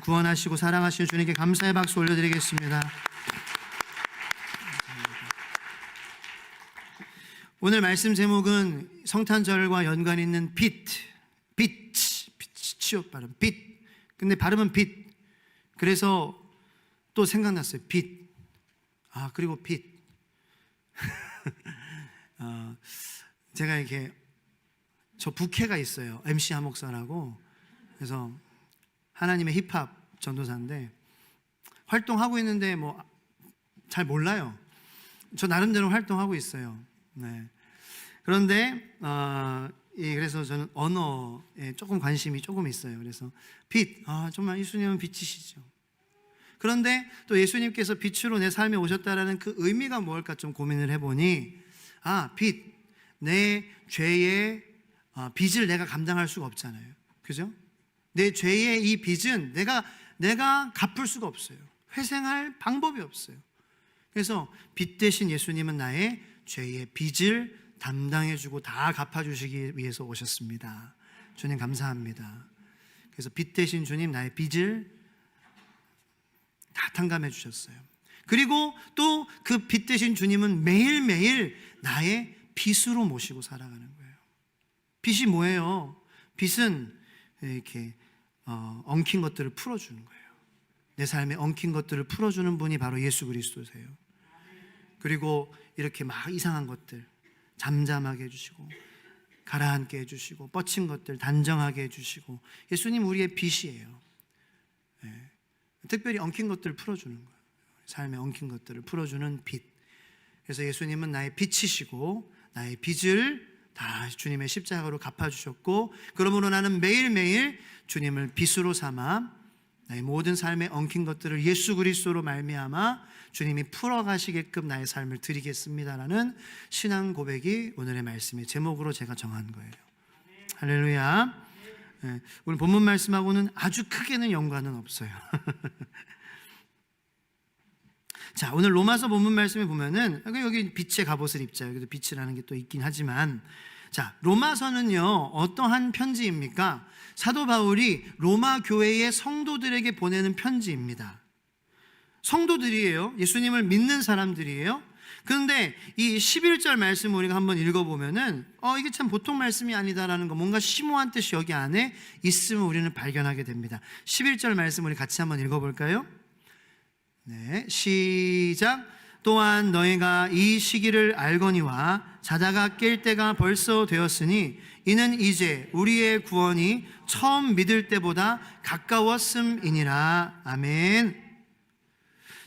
구원하시고 사랑하시는 주님께 감사의 박수 올려드리겠습니다. 오늘 말씀 제목은 성탄절과 연관 있는 빛이요 발음, 빛. 근데 발음은 빛. 그래서 또 생각났어요. 빛. 그리고 빛. 제가 이렇게 저 부캐가 있어요. MC 하목사라고. 그래서 하나님의 힙합 전도사인데 활동하고 있는데 뭐 잘 몰라요. 저 나름대로 활동하고 있어요. 네. 그런데 그래서 저는 언어에 조금 관심이 조금 있어요. 그래서 빛, 정말 예수님은 빛이시죠. 그런데 또 예수님께서 빛으로 내 삶에 오셨다라는 그 의미가 뭘까 좀 고민을 해보니 빛, 내 죄의 빚을 내가 감당할 수가 없잖아요. 그죠? 내 죄의 이 빚은 내가 갚을 수가 없어요. 회생할 방법이 없어요. 그래서 빛 대신 예수님은 나의 죄의 빚을 담당해주고 다 갚아주시기 위해서 오셨습니다. 주님 감사합니다. 그래서 빛 대신 주님 나의 빚을 다 탕감해 주셨어요. 그리고 또 그 빛 대신 주님은 매일매일 나의 빛으로 모시고 살아가는 거예요. 빛이 뭐예요? 빛은 이렇게 엉킨 것들을 풀어주는 거예요. 내 삶에 엉킨 것들을 풀어주는 분이 바로 예수 그리스도세요. 그리고 이렇게 막 이상한 것들 잠잠하게 해주시고 가라앉게 해주시고 뻗친 것들 단정하게 해주시고 예수님 우리의 빛이에요. 특별히 엉킨 것들을 풀어주는 거예요. 삶에 엉킨 것들을 풀어주는 빛. 그래서 예수님은 나의 빛이시고 나의 빚을 다 주님의 십자가로 갚아주셨고 그러므로 나는 매일매일 주님을 빛으로 삼아 나의 모든 삶에 엉킨 것들을 예수 그리스도로 말미암아 주님이 풀어가시게끔 나의 삶을 드리겠습니다라는 신앙 고백이 오늘의 말씀의 제목으로 제가 정한 거예요. 할렐루야. 오늘 본문 말씀하고는 아주 크게는 연관은 없어요. 자, 오늘 로마서 본문 말씀에 보면은 여기 빛의 갑옷을 입자. 여기도 빛이라는 게 또 있긴 하지만 자, 로마서는요 어떠한 편지입니까? 사도 바울이 로마 교회의 성도들에게 보내는 편지입니다. 성도들이에요. 예수님을 믿는 사람들이에요. 그런데 이 11절 말씀 우리가 한번 읽어보면은 이게 참 보통 말씀이 아니다라는 거, 뭔가 심오한 뜻이 여기 안에 있음을 우리는 발견하게 됩니다. 11절 말씀 우리 같이 한번 읽어볼까요? 네, 시작. 또한 너희가 이 시기를 알거니와 자다가 깰 때가 벌써 되었으니 이는 이제 우리의 구원이 처음 믿을 때보다 가까웠음이니라. 아멘.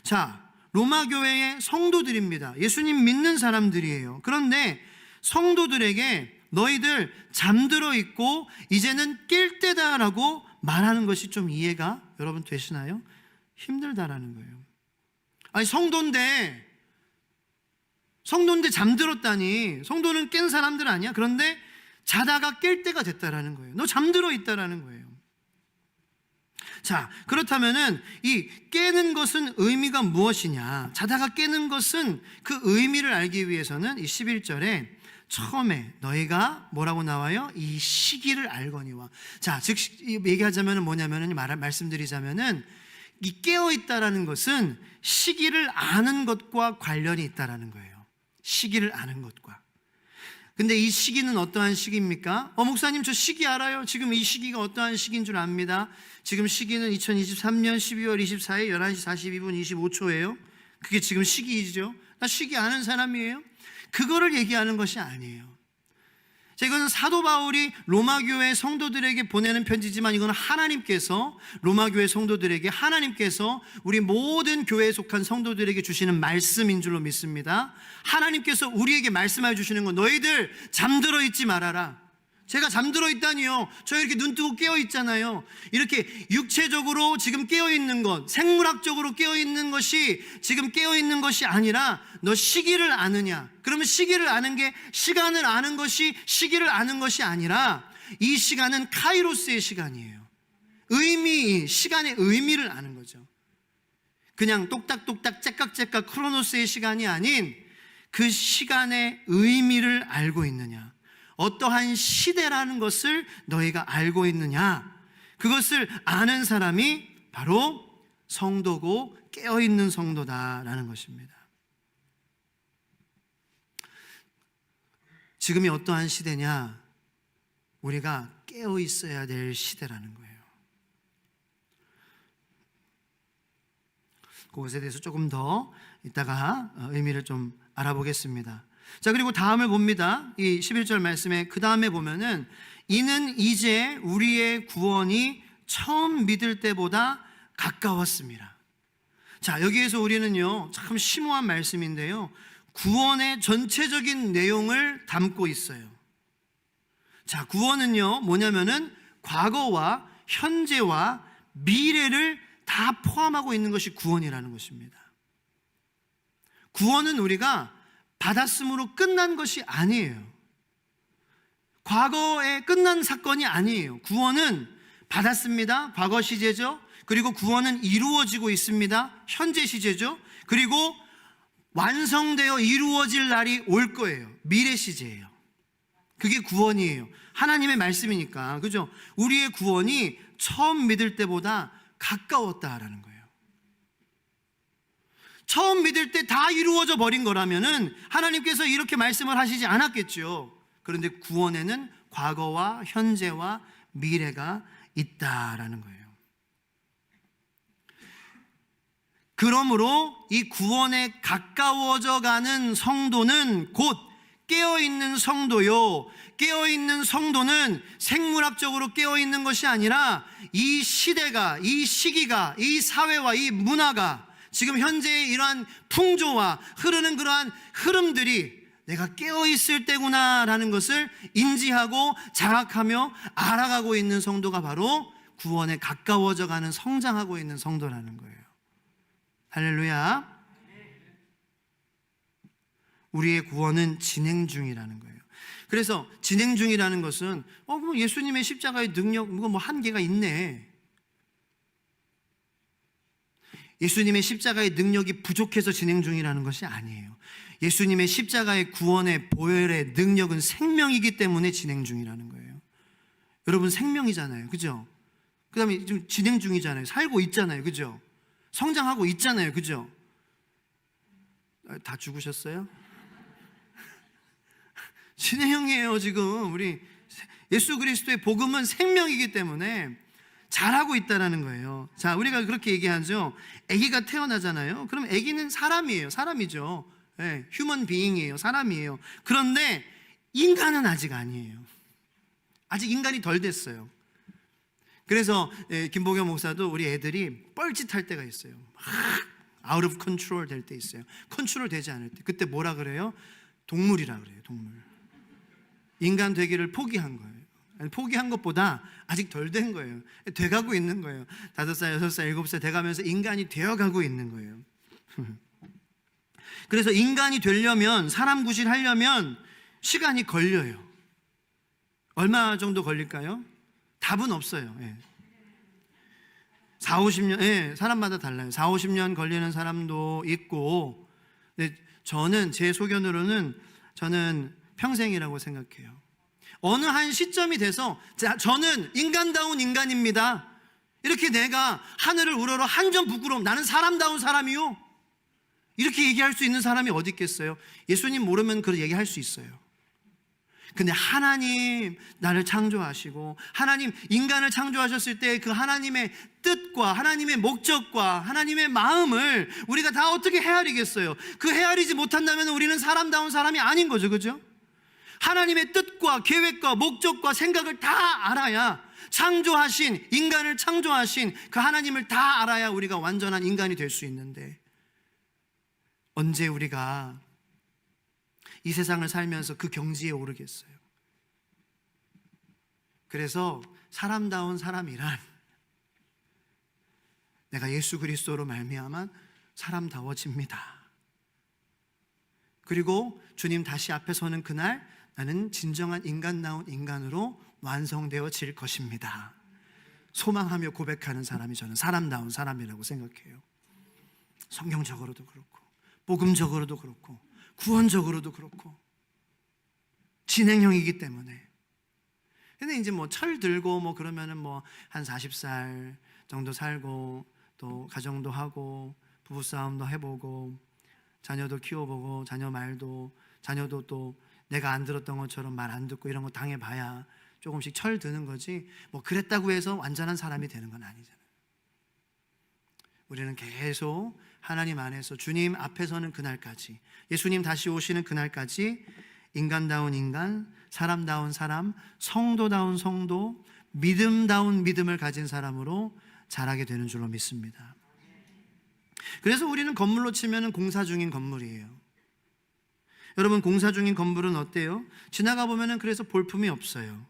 자, 로마 교회의 성도들입니다. 예수님 믿는 사람들이에요. 그런데 성도들에게 너희들 잠들어 있고 이제는 깰 때다라고 말하는 것이 좀 이해가 여러분 되시나요? 힘들다라는 거예요. 아니 성도인데 잠들었다니, 성도는 깬 사람들 아니야? 그런데 자다가 깰 때가 됐다라는 거예요. 너 잠들어 있다라는 거예요. 자, 그렇다면은 이 깨는 것은 의미가 무엇이냐? 자다가 깨는 것은 그 의미를 알기 위해서는 이 11절에 처음에 너희가 뭐라고 나와요? 이 시기를 알거니와. 자, 즉 얘기하자면은 뭐냐면은 말씀드리자면은 이 깨어 있다라는 것은 시기를 아는 것과 관련이 있다라는 거예요. 시기를 아는 것과. 근데 이 시기는 어떠한 시기입니까? 목사님 저 시기 알아요. 지금 이 시기가 어떠한 시기인 줄 압니다. 지금 시기는 2023년 12월 24일 11시 42분 25초예요. 그게 지금 시기이죠. 나 시기 아는 사람이에요. 그거를 얘기하는 것이 아니에요. 자, 이거는 사도 바울이 로마교회 성도들에게 보내는 편지지만 이거는 하나님께서 로마교회 성도들에게, 하나님께서 우리 모든 교회에 속한 성도들에게 주시는 말씀인 줄로 믿습니다. 하나님께서 우리에게 말씀해 주시는 건 너희들 잠들어 있지 말아라. 제가 잠들어 있다니요. 저 이렇게 눈 뜨고 깨어 있잖아요. 이렇게 육체적으로 지금 깨어 있는 것, 생물학적으로 깨어 있는 것이 지금 깨어 있는 것이 아니라 너 시기를 아느냐? 그러면 시기를 아는 게 시간을 아는 것이 시기를 아는 것이 아니라 이 시간은 카이로스의 시간이에요. 시간의 의미를 아는 거죠. 그냥 똑딱똑딱 째깍째깍 크로노스의 시간이 아닌 그 시간의 의미를 알고 있느냐? 어떠한 시대라는 것을 너희가 알고 있느냐? 그것을 아는 사람이 바로 성도고 깨어있는 성도다라는 것입니다. 지금이 어떠한 시대냐? 우리가 깨어있어야 될 시대라는 거예요. 그것에 대해서 조금 더 이따가 의미를 좀 알아보겠습니다. 자, 그리고 다음을 봅니다. 이 11절 말씀에 그 다음에 보면은 이는 이제 우리의 구원이 처음 믿을 때보다 가까웠습니다. 자, 여기에서 우리는요, 참 심오한 말씀인데요, 구원의 전체적인 내용을 담고 있어요. 자, 구원은요, 뭐냐면은 과거와 현재와 미래를 다 포함하고 있는 것이 구원이라는 것입니다. 구원은 우리가 받았음으로 끝난 것이 아니에요. 과거에 끝난 사건이 아니에요. 구원은 받았습니다. 과거 시제죠. 그리고 구원은 이루어지고 있습니다. 현재 시제죠. 그리고 완성되어 이루어질 날이 올 거예요. 미래 시제예요. 그게 구원이에요. 하나님의 말씀이니까. 그죠? 우리의 구원이 처음 믿을 때보다 가까웠다라는 거예요. 처음 믿을 때 다 이루어져 버린 거라면은 하나님께서 이렇게 말씀을 하시지 않았겠죠. 그런데 구원에는 과거와 현재와 미래가 있다라는 거예요. 그러므로 이 구원에 가까워져 가는 성도는 곧 깨어있는 성도요. 깨어있는 성도는 생물학적으로 깨어있는 것이 아니라 이 시대가, 이 시기가, 이 사회와 이 문화가 지금 현재의 이러한 풍조와 흐르는 그러한 흐름들이 내가 깨어있을 때구나라는 것을 인지하고 자각하며 알아가고 있는 성도가 바로 구원에 가까워져 가는, 성장하고 있는 성도라는 거예요. 할렐루야. 우리의 구원은 진행 중이라는 거예요. 그래서 진행 중이라는 것은 뭐 예수님의 십자가의 능력 뭐 한계가 있네. 예수님의 십자가의 능력이 부족해서 진행 중이라는 것이 아니에요. 예수님의 십자가의 구원의 보혈의 능력은 생명이기 때문에 진행 중이라는 거예요. 여러분 생명이잖아요. 그죠? 그 다음에 지금 진행 중이잖아요. 살고 있잖아요. 그죠? 성장하고 있잖아요. 그죠? 다 죽으셨어요? 진행형이에요. 지금 우리 예수 그리스도의 복음은 생명이기 때문에 잘하고 있다는 거예요. 자, 우리가 그렇게 얘기하죠. 아기가 태어나잖아요. 그럼 아기는 사람이에요. 사람이죠. 네, 휴먼 비잉이에요. 사람이에요. 그런데 인간은 아직 아니에요. 아직 인간이 덜 됐어요. 그래서 김보경 목사도 우리 애들이 뻘짓할 때가 있어요. 막 out of control 될 때 있어요. 컨트롤 되지 않을 때. 그때 뭐라 그래요? 동물이라 그래요. 동물. 인간 되기를 포기한 거예요. 포기한 것보다 아직 덜 된 거예요. 돼가고 있는 거예요. 5살, 6살, 7살 돼가면서 인간이 되어가고 있는 거예요. 그래서 인간이 되려면, 사람 구실하려면 시간이 걸려요. 얼마 정도 걸릴까요? 답은 없어요. 4, 50년, 사람마다 달라요. 4, 50년 걸리는 사람도 있고, 저는 제 소견으로는 저는 평생이라고 생각해요. 어느 한 시점이 돼서 저는 인간다운 인간입니다. 이렇게 내가 하늘을 우러러 한 점 부끄러움, 나는 사람다운 사람이요. 이렇게 얘기할 수 있는 사람이 어디 있겠어요? 예수님 모르면 그렇게 얘기할 수 있어요. 근데 하나님 나를 창조하시고 하나님 인간을 창조하셨을 때 그 하나님의 뜻과 하나님의 목적과 하나님의 마음을 우리가 다 어떻게 헤아리겠어요? 그 헤아리지 못한다면 우리는 사람다운 사람이 아닌 거죠. 그죠? 하나님의 뜻과 계획과 목적과 생각을 다 알아야, 창조하신, 인간을 창조하신 그 하나님을 다 알아야 우리가 완전한 인간이 될 수 있는데, 언제 우리가 이 세상을 살면서 그 경지에 오르겠어요? 그래서 사람다운 사람이란 내가 예수 그리스도로 말미암아 사람다워집니다. 그리고 주님 다시 앞에 서는 그날 나는 진정한 인간다운 인간으로 완성되어질 것입니다. 소망하며 고백하는 사람이 저는 사람다운 사람이라고 생각해요. 성경적으로도 그렇고 복음적으로도 그렇고 구원적으로도 그렇고 진행형이기 때문에. 근데 이제 뭐 철 들고 뭐 그러면은 뭐 한 40살 정도 살고 또 가정도 하고 부부싸움도 해보고 자녀도 키워보고 자녀도 또 내가 안 들었던 것처럼 말 안 듣고 이런 거 당해봐야 조금씩 철 드는 거지, 뭐 그랬다고 해서 완전한 사람이 되는 건 아니잖아요. 우리는 계속 하나님 안에서 주님 앞에서는 그날까지, 예수님 다시 오시는 그날까지 인간다운 인간, 사람다운 사람, 성도다운 성도, 믿음다운 믿음을 가진 사람으로 자라게 되는 줄로 믿습니다. 그래서 우리는 건물로 치면 공사 중인 건물이에요. 여러분, 공사 중인 건물은 어때요? 지나가 보면 그래서 볼품이 없어요.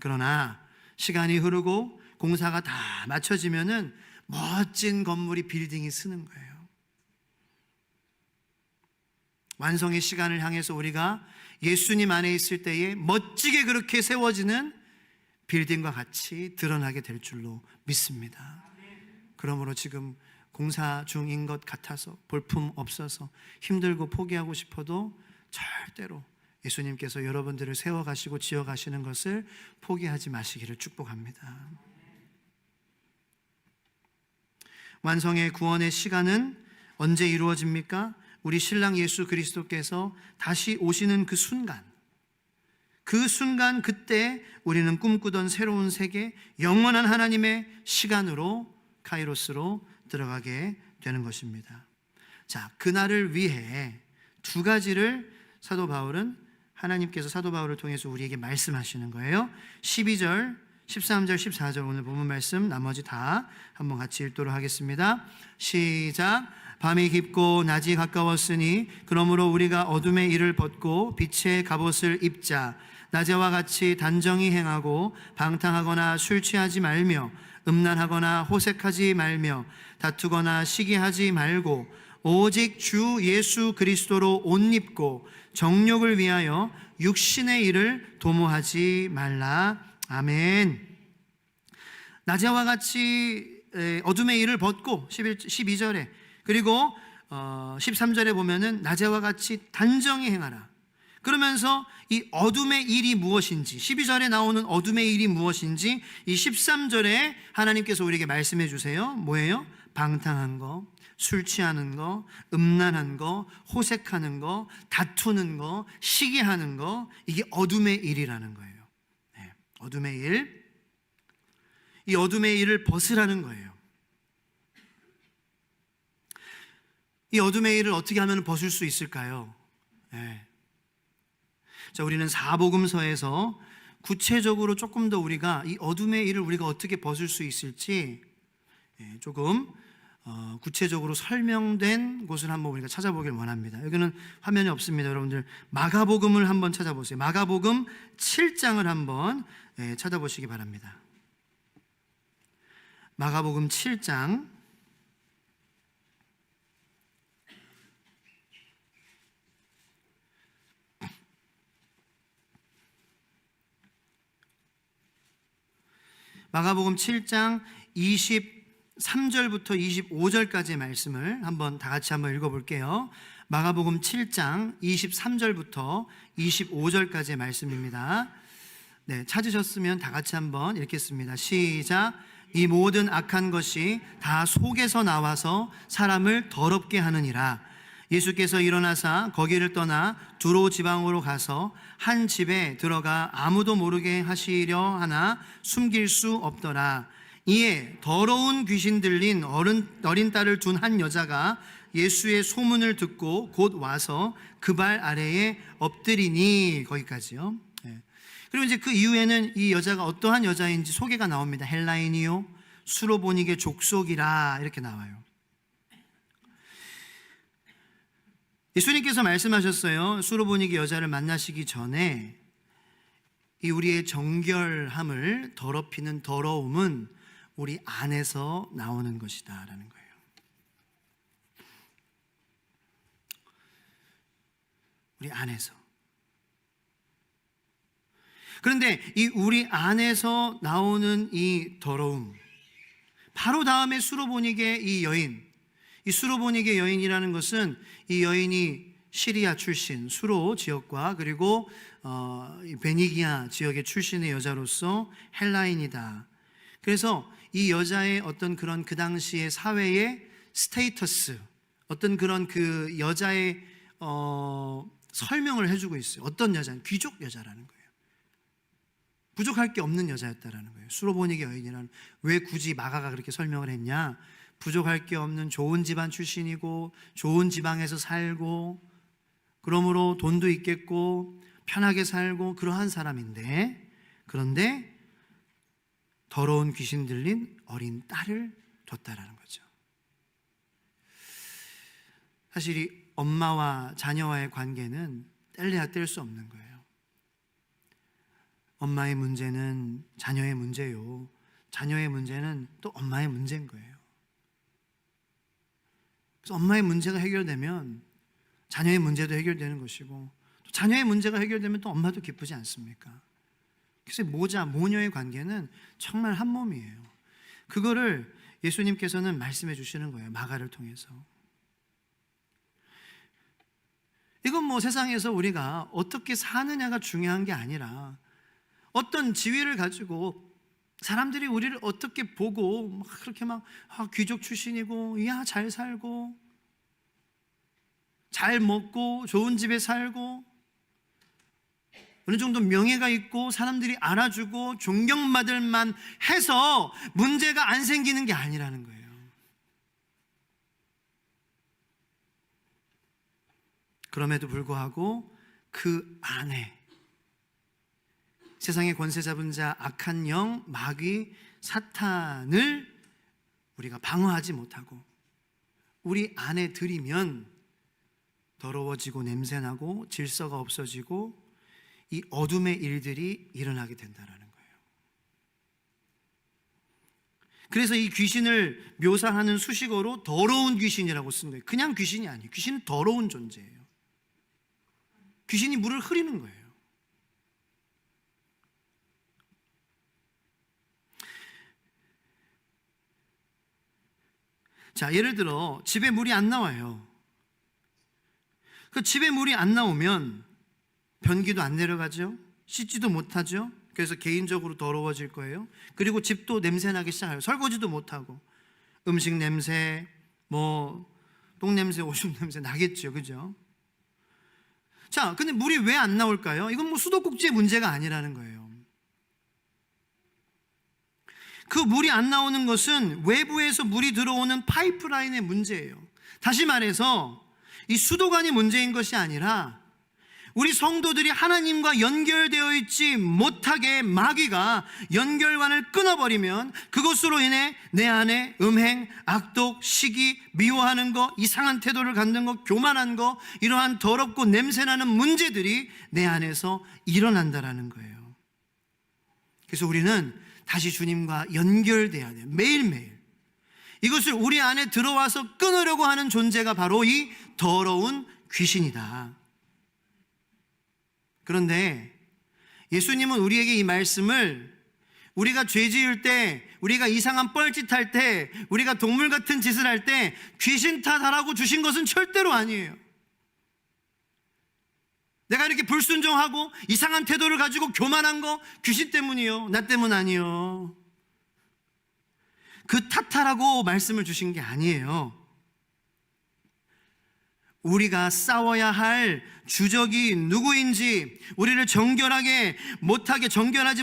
그러나 시간이 흐르고 공사가 다 마쳐지면은 멋진 건물이, 빌딩이 쓰는 거예요. 완성의 시간을 향해서 우리가 예수님 안에 있을 때에 멋지게 그렇게 세워지는 빌딩과 같이 드러나게 될 줄로 믿습니다. 그러므로 지금 공사 중인 것 같아서, 볼품 없어서 힘들고 포기하고 싶어도 절대로 예수님께서 여러분들을 세워가시고 지어가시는 것을 포기하지 마시기를 축복합니다. 완성의 구원의 시간은 언제 이루어집니까? 우리 신랑 예수 그리스도께서 다시 오시는 그 순간, 그때 우리는 꿈꾸던 새로운 세계, 영원한 하나님의 시간으로, 카이로스로 들어가게 되는 것입니다. 자, 그날을 위해 두 가지를 사도 바울은, 하나님께서 사도 바울을 통해서 우리에게 말씀하시는 거예요. 12절, 13절, 14절 오늘 본문 말씀, 나머지 다 한번 같이 읽도록 하겠습니다. 시작. 밤이 깊고 낮이 가까웠으니 그러므로 우리가 어둠의 일을 벗고 빛의 갑옷을 입자. 낮에와 같이 단정히 행하고 방탕하거나 술 취하지 말며 음란하거나 호색하지 말며 다투거나 시기하지 말고 오직 주 예수 그리스도로 옷 입고 정욕을 위하여 육신의 일을 도모하지 말라. 아멘. 낮에와 같이 어둠의 일을 벗고 12절에, 그리고 13절에 보면은 낮에와 같이 단정히 행하라. 그러면서 이 어둠의 일이 무엇인지, 12절에 나오는 어둠의 일이 무엇인지 이 13절에 하나님께서 우리에게 말씀해 주세요. 뭐예요? 방탕한 거, 술 취하는 거, 음란한 거, 호색하는 거, 다투는 거, 시기하는 거, 이게 어둠의 일이라는 거예요. 네, 어둠의 일. 이 어둠의 일을 벗으라는 거예요. 이 어둠의 일을 어떻게 하면 벗을 수 있을까요? 네. 자, 우리는 사복음서에서 구체적으로 조금 더 우리가 이 어둠의 일을 우리가 어떻게 벗을 수 있을지 조금 구체적으로 설명된 곳을 한번 우리가 찾아보길 원합니다. 여기는 화면이 없습니다. 여러분들 마가복음을 한번 찾아보세요. 마가복음 7장을 한번 찾아보시기 바랍니다. 마가복음 7장 마가복음 7장 23절부터 25절까지의 말씀을 다 같이 한번 읽어볼게요. 마가복음 7장 23절부터 25절까지의 말씀입니다. 네, 찾으셨으면 다 같이 한번 읽겠습니다. 시작. 이 모든 악한 것이 다 속에서 나와서 사람을 더럽게 하느니라. 예수께서 일어나사 거기를 떠나 두로 지방으로 가서 한 집에 들어가 아무도 모르게 하시려 하나 숨길 수 없더라. 이에 더러운 귀신 들린 어린 딸을 둔 한 여자가 예수의 소문을 듣고 곧 와서 그 발 아래에 엎드리니, 거기까지요. 그리고 이제 그 이후에는 이 여자가 어떠한 여자인지 소개가 나옵니다. 헬라인이요 수로보니게 족속이라, 이렇게 나와요. 예수님께서 말씀하셨어요. 수로보니게 여자를 만나시기 전에 이 우리의 정결함을 더럽히는 더러움은 우리 안에서 나오는 것이다 라는 거예요. 우리 안에서. 그런데 이 우리 안에서 나오는 이 더러움, 바로 다음에 수로보니게 이 여인, 이 수로보니게 여인이라는 것은 이 여인이 시리아 출신, 수로 지역과 그리고 베니기아 지역의 출신의 여자로서 헬라인이다. 그래서 이 여자의 어떤 그런 그 당시의 사회의 스테이터스, 어떤 그런 그 여자의 설명을 해주고 있어요. 어떤 여자는 귀족 여자라는 거예요. 부족할 게 없는 여자였다라는 거예요. 수로보니게 여인이라는, 왜 굳이 마가가 그렇게 설명을 했냐? 부족할 게 없는 좋은 집안 출신이고 좋은 지방에서 살고 그러므로 돈도 있겠고 편하게 살고 그러한 사람인데, 그런데 더러운 귀신 들린 어린 딸을 뒀다라는 거죠. 사실 이 엄마와 자녀와의 관계는 뗄래야 뗄 수 없는 거예요. 엄마의 문제는 자녀의 문제요, 자녀의 문제는 또 엄마의 문제인 거예요. 그래서 엄마의 문제가 해결되면 자녀의 문제도 해결되는 것이고, 또 자녀의 문제가 해결되면 또 엄마도 기쁘지 않습니까? 그래서 모자, 모녀의 관계는 정말 한 몸이에요. 그거를 예수님께서는 말씀해 주시는 거예요. 마가를 통해서. 이건 뭐 세상에서 우리가 어떻게 사느냐가 중요한 게 아니라, 어떤 지위를 가지고 사람들이 우리를 어떻게 보고 막 그렇게 막 귀족 출신이고, 이야 잘 살고 잘 먹고 좋은 집에 살고 어느 정도 명예가 있고 사람들이 알아주고 존경받을 만 해서 문제가 안 생기는 게 아니라는 거예요. 그럼에도 불구하고 그 안에 세상의 권세 잡은 자, 악한 영, 마귀, 사탄을 우리가 방어하지 못하고 우리 안에 들이면 더러워지고 냄새나고 질서가 없어지고 이 어둠의 일들이 일어나게 된다는 거예요. 그래서 이 귀신을 묘사하는 수식어로 더러운 귀신이라고 쓴 거예요. 그냥 귀신이 아니에요. 귀신은 더러운 존재예요. 귀신이 물을 흐리는 거예요. 자, 예를 들어 집에 물이 안 나와요. 그 집에 물이 안 나오면 변기도 안 내려가죠. 씻지도 못하죠. 그래서 개인적으로 더러워질 거예요. 그리고 집도 냄새나기 시작해요. 설거지도 못하고 음식 냄새, 뭐 똥냄새, 오줌 냄새 나겠죠. 그죠? 자, 근데 물이 왜 안 나올까요? 이건 뭐 수도꼭지의 문제가 아니라는 거예요. 그 물이 안 나오는 것은 외부에서 물이 들어오는 파이프라인의 문제예요. 다시 말해서 이 수도관이 문제인 것이 아니라 우리 성도들이 하나님과 연결되어 있지 못하게 마귀가 연결관을 끊어버리면 그것으로 인해 내 안에 음행, 악독, 시기, 미워하는 거, 이상한 태도를 갖는 거, 교만한 거, 이러한 더럽고 냄새나는 문제들이 내 안에서 일어난다라는 거예요. 그래서 우리는 다시 주님과 연결돼야 돼요. 매일매일. 이것을 우리 안에 들어와서 끊으려고 하는 존재가 바로 이 더러운 귀신이다. 그런데 예수님은 우리에게 이 말씀을 우리가 죄 지을 때, 우리가 이상한 뻘짓할 때, 우리가 동물 같은 짓을 할 때 귀신 탓하라고 주신 것은 절대로 아니에요. 내가 이렇게 불순종하고 이상한 태도를 가지고 교만한 거 귀신 때문이요, 나 때문 아니요. 그 탓하라고 말씀을 주신 게 아니에요. 우리가 싸워야 할 주적이 누구인지, 우리를 정결하지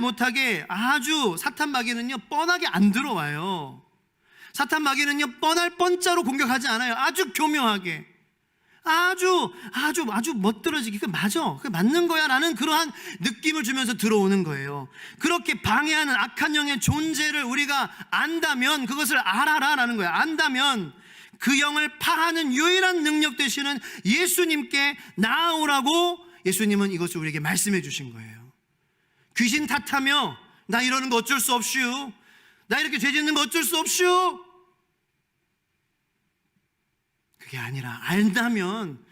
못하게 아주 사탄 마귀는요 뻔하게 안 들어와요. 사탄 마귀는요 뻔할 뻔자로 공격하지 않아요. 아주 교묘하게, 아주 멋들어지게, 그게 맞는 거야 라는 그러한 느낌을 주면서 들어오는 거예요. 그렇게 방해하는 악한 영의 존재를 우리가 안다면, 그것을 알아라 라는 거예요. 안다면 그 영을 파하는 유일한 능력 되시는 예수님께 나아오라고 예수님은 이것을 우리에게 말씀해 주신 거예요. 귀신 탓하며 나 이러는 거 어쩔 수 없슈, 나 이렇게 죄 짓는 거 어쩔 수 없슈, 그게 아니라 안다면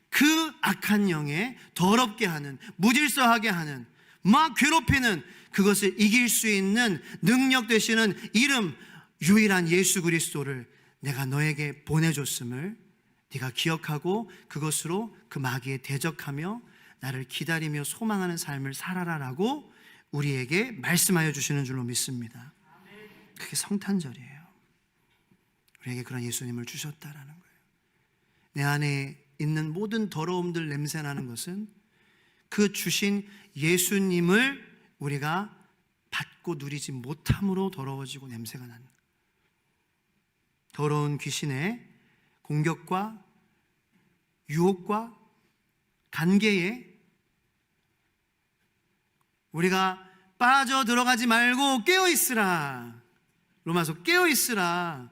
그 악한 영에 더럽게 하는, 무질서하게 하는, 막 괴롭히는, 그것을 이길 수 있는 능력 되시는 이름, 유일한 예수 그리스도를 내가 너에게 보내줬음을 네가 기억하고 그것으로 그 마귀에 대적하며 나를 기다리며 소망하는 삶을 살아라라고 우리에게 말씀하여 주시는 줄로 믿습니다. 그게 성탄절이에요. 우리에게 그런 예수님을 주셨다라는 거예요. 내 안에 있는 모든 더러움들 냄새나는 것은 그 주신 예수님을 우리가 받고 누리지 못함으로 더러워지고 냄새가 나는 거예요. 더러운 귀신의 공격과 유혹과 관계에 우리가 빠져 들어가지 말고 깨어 있으라. 로마서 깨어 있으라.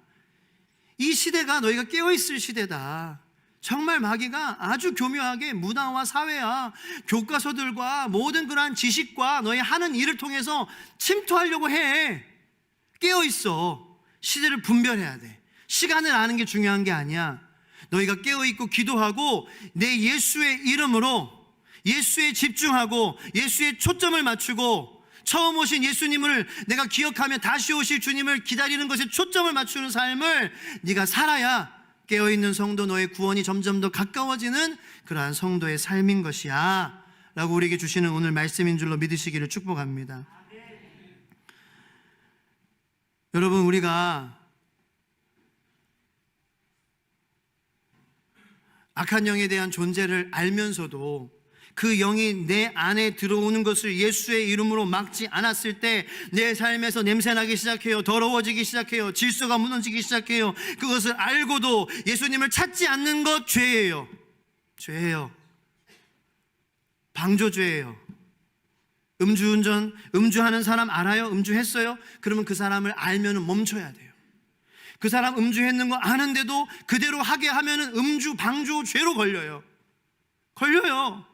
이 시대가 너희가 깨어 있을 시대다. 정말 마귀가 아주 교묘하게 문화와 사회와 교과서들과 모든 그러한 지식과 너희 하는 일을 통해서 침투하려고 해. 깨어 있어. 시대를 분별해야 돼. 시간을 아는 게 중요한 게 아니야. 너희가 깨어 있고 기도하고 내 예수의 이름으로 예수에 집중하고 예수의 초점을 맞추고 처음 오신 예수님을 내가 기억하며 다시 오실 주님을 기다리는 것에 초점을 맞추는 삶을 네가 살아야 깨어있는 성도 너의 구원이 점점 더 가까워지는 그러한 성도의 삶인 것이야 라고 우리에게 주시는 오늘 말씀인 줄로 믿으시기를 축복합니다. 여러분, 우리가 악한 영에 대한 존재를 알면서도 그 영이 내 안에 들어오는 것을 예수의 이름으로 막지 않았을 때 내 삶에서 냄새나기 시작해요. 더러워지기 시작해요. 질서가 무너지기 시작해요. 그것을 알고도 예수님을 찾지 않는 것 죄예요. 죄예요. 방조죄예요. 음주하는 사람 알아요? 음주했어요? 그러면 그 사람을 알면 멈춰야 돼요. 그 사람 음주했는 거 아는데도 그대로 하게 하면은 음주, 방조 죄로 걸려요. 걸려요.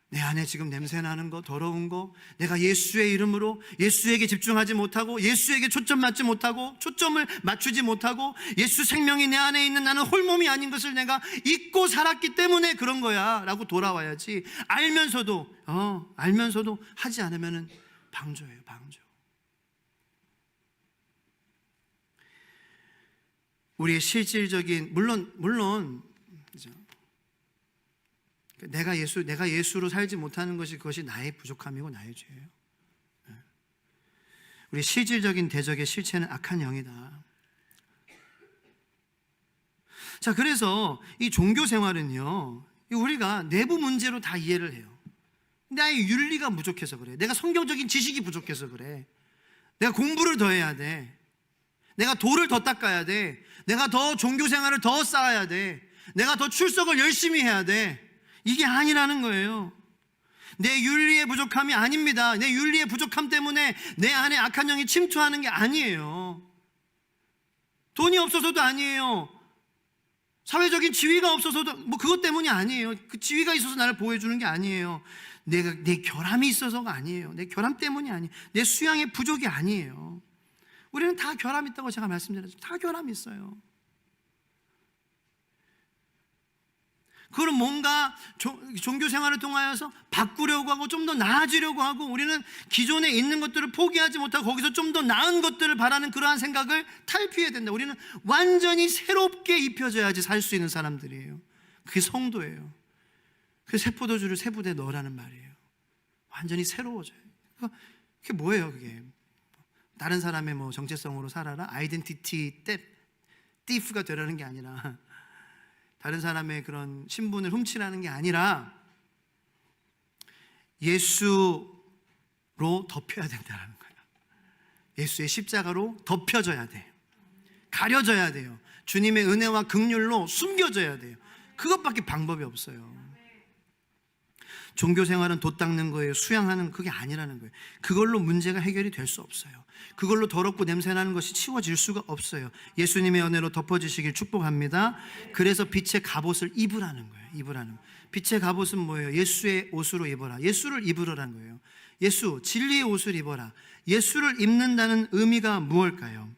내 안에 지금 냄새나는 거, 더러운 거, 내가 예수의 이름으로 예수에게 집중하지 못하고 예수에게 초점 맞지 못하고 초점을 맞추지 못하고 예수 생명이 내 안에 있는 나는 홀몸이 아닌 것을 내가 잊고 살았기 때문에 그런 거야 라고 돌아와야지. 알면서도 하지 않으면 방조예요. 방조. 우리의 실질적인 물론 내가 예수로 살지 못하는 것이 그것이 나의 부족함이고 나의 죄예요. 우리 실질적인 대적의 실체는 악한 영이다. 자, 그래서 이 종교 생활은요, 우리가 내부 문제로 다 이해를 해요. 나의 윤리가 부족해서 그래. 내가 성경적인 지식이 부족해서 그래. 내가 공부를 더 해야 돼. 내가 돌을 더 닦아야 돼. 내가 더 종교 생활을 더 쌓아야 돼. 내가 더 출석을 열심히 해야 돼. 이게 아니라는 거예요. 내 윤리의 부족함이 아닙니다. 내 윤리의 부족함 때문에 내 안에 악한 영이 침투하는 게 아니에요. 돈이 없어서도 아니에요. 사회적인 지위가 없어서도 그것 때문이 아니에요. 그 지위가 있어서 나를 보호해주는 게 아니에요. 내 결함이 있어서가 아니에요. 내 결함 때문이 아니에요. 내 수양의 부족이 아니에요. 우리는 다 결함이 있다고 제가 말씀드렸죠. 다 결함이 있어요. 그걸 뭔가 종교 생활을 통하여서 바꾸려고 하고 좀 더 나아지려고 하고 우리는 기존에 있는 것들을 포기하지 못하고 거기서 좀 더 나은 것들을 바라는 그러한 생각을 탈피해야 된다. 우리는 완전히 새롭게 입혀져야지 살 수 있는 사람들이에요. 그게 성도예요. 그 새 포도주를 새 부대에 넣으라는 말이에요. 완전히 새로워져요. 그게 뭐예요 그게? 다른 사람의 정체성으로 살아라? 아이덴티티 띠프가 되라는 게 아니라 다른 사람의 그런 신분을 훔치라는 게 아니라 예수로 덮여야 된다는 거예요. 예수의 십자가로 덮여져야 돼요. 가려져야 돼요. 주님의 은혜와 긍휼로 숨겨져야 돼요. 그것밖에 방법이 없어요. 종교 생활은 돛 닦는 거예요. 수양하는 그게 아니라는 거예요. 그걸로 문제가 해결이 될 수 없어요. 그걸로 더럽고 냄새나는 것이 치워질 수가 없어요. 예수님의 은혜로 덮어지시길 축복합니다. 그래서 빛의 갑옷을 입으라는 거예요. 입으라는 거예요. 빛의 갑옷은 뭐예요? 예수의 옷으로 입어라. 예수를 입으라는 거예요. 예수, 진리의 옷을 입어라. 예수를 입는다는 의미가 무엇일까요?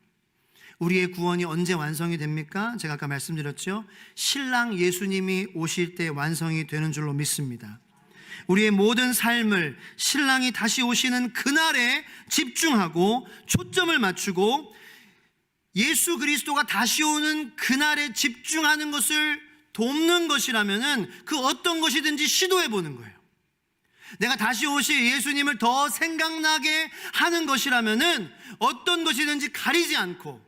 우리의 구원이 언제 완성이 됩니까? 제가 아까 말씀드렸죠. 신랑 예수님이 오실 때 완성이 되는 줄로 믿습니다. 우리의 모든 삶을 신랑이 다시 오시는 그날에 집중하고 초점을 맞추고 예수 그리스도가 다시 오는 그날에 집중하는 것을 돕는 것이라면은 그 어떤 것이든지 시도해 보는 거예요. 내가 다시 오실 예수님을 더 생각나게 하는 것이라면은 어떤 것이든지 가리지 않고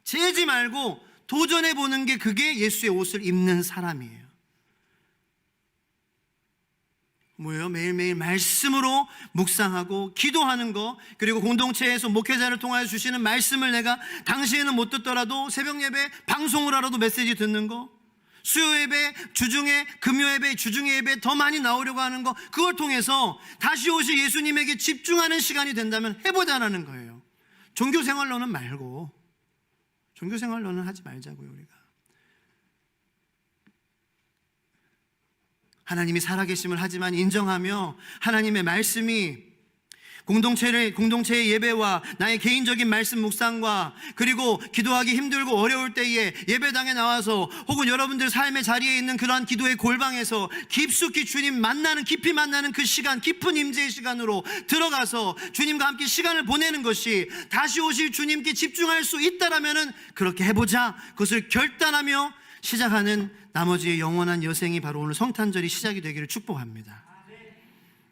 재지 말고 도전해 보는 게, 그게 예수의 옷을 입는 사람이에요. 뭐예요? 매일매일 말씀으로 묵상하고 기도하는 거, 그리고 공동체에서 목회자를 통하여 주시는 말씀을 내가 당시에는 못 듣더라도 새벽 예배 방송으로라도 메시지 듣는 거, 수요 예배, 주중에 금요 예배, 주중에 예배 더 많이 나오려고 하는 거, 그걸 통해서 다시 오실 예수님에게 집중하는 시간이 된다면 해보자라는 거예요. 종교 생활로는 말고, 종교 생활로는 하지 말자고요. 우리가 하나님이 살아계심을 하지만 인정하며 하나님의 말씀이 공동체의 예배와 나의 개인적인 말씀 묵상과, 그리고 기도하기 힘들고 어려울 때에 예배당에 나와서 혹은 여러분들 삶의 자리에 있는 그러한 기도의 골방에서 깊숙이 주님 만나는, 깊이 만나는 그 시간, 깊은 임재의 시간으로 들어가서 주님과 함께 시간을 보내는 것이 다시 오실 주님께 집중할 수 있다라면은 그렇게 해보자, 그것을 결단하며 시작하는 나머지의 영원한 여생이 바로 오늘 성탄절이 시작이 되기를 축복합니다.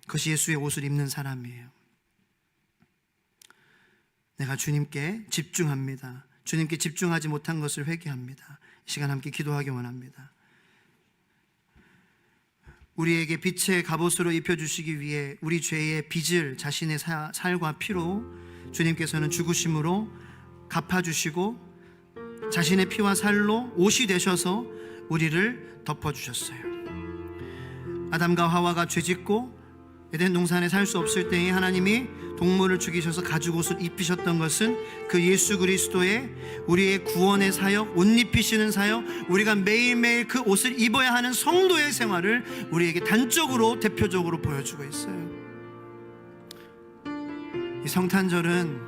그것이 예수의 옷을 입는 사람이에요. 내가 주님께 집중합니다. 주님께 집중하지 못한 것을 회개합니다. 이 시간 함께 기도하기 원합니다. 우리에게 빛의 갑옷으로 입혀주시기 위해 우리 죄의 빚을 자신의 살과 피로 주님께서는 죽으심으로 갚아주시고 자신의 피와 살로 옷이 되셔서 우리를 덮어주셨어요. 아담과 하와가 죄짓고 에덴 동산에 살 수 없을 때에 하나님이 동물을 죽이셔서 가죽 옷을 입히셨던 것은 그 예수 그리스도의 우리의 구원의 사역, 옷 입히시는 사역, 우리가 매일매일 그 옷을 입어야 하는 성도의 생활을 우리에게 단적으로 대표적으로 보여주고 있어요. 이 성탄절은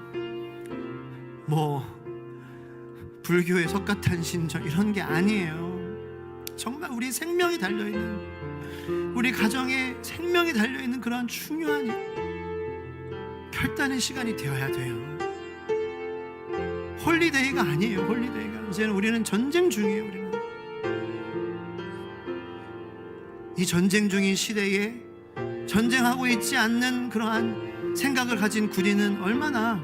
불교의 석가탄신절 이런 게 아니에요. 정말 우리 생명이 달려있는, 우리 가정에 생명이 달려있는 그러한 중요한 결단의 시간이 되어야 돼요. 홀리데이가 아니에요. 홀리데이가 이제는 우리는 전쟁 중이에요. 우리는 이 전쟁 중인 시대에 전쟁하고 있지 않는 그러한 생각을 가진 군인은 얼마나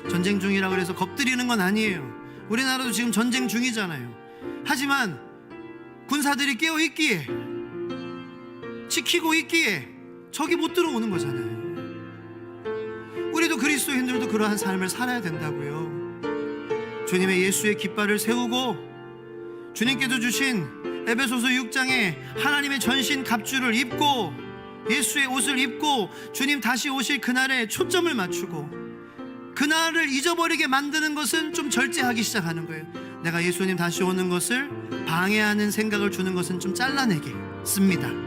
전쟁 중이라 그래서 겁들이는 건 아니에요. 우리나라도 지금 전쟁 중이잖아요. 하지만 군사들이 깨어 있기에, 지키고 있기에 적이 못 들어오는 거잖아요. 우리도 그리스도인들도 그러한 삶을 살아야 된다고요. 주님의 예수의 깃발을 세우고 주님께서 주신 에베소서 6장에 하나님의 전신 갑주를 입고 예수의 옷을 입고 주님 다시 오실 그날에 초점을 맞추고 그날을 잊어버리게 만드는 것은 좀 절제하기 시작하는 거예요. 내가 예수님 다시 오는 것을 방해하는 생각을 주는 것은 좀 잘라내겠습니다.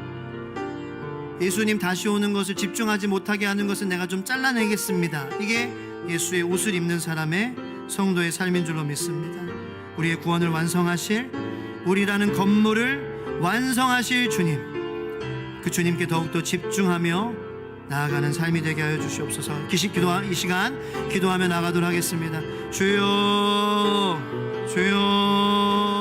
예수님 다시 오는 것을 집중하지 못하게 하는 것은 내가 좀 잘라내겠습니다. 이게 예수의 옷을 입는 사람의 성도의 삶인 줄로 믿습니다. 우리의 구원을 완성하실, 우리라는 건물을 완성하실 주님, 그 주님께 더욱더 집중하며 나아가는 삶이 되게 하여 주시옵소서. 이 시간 기도하며 나가도록 하겠습니다. 주여, 주여.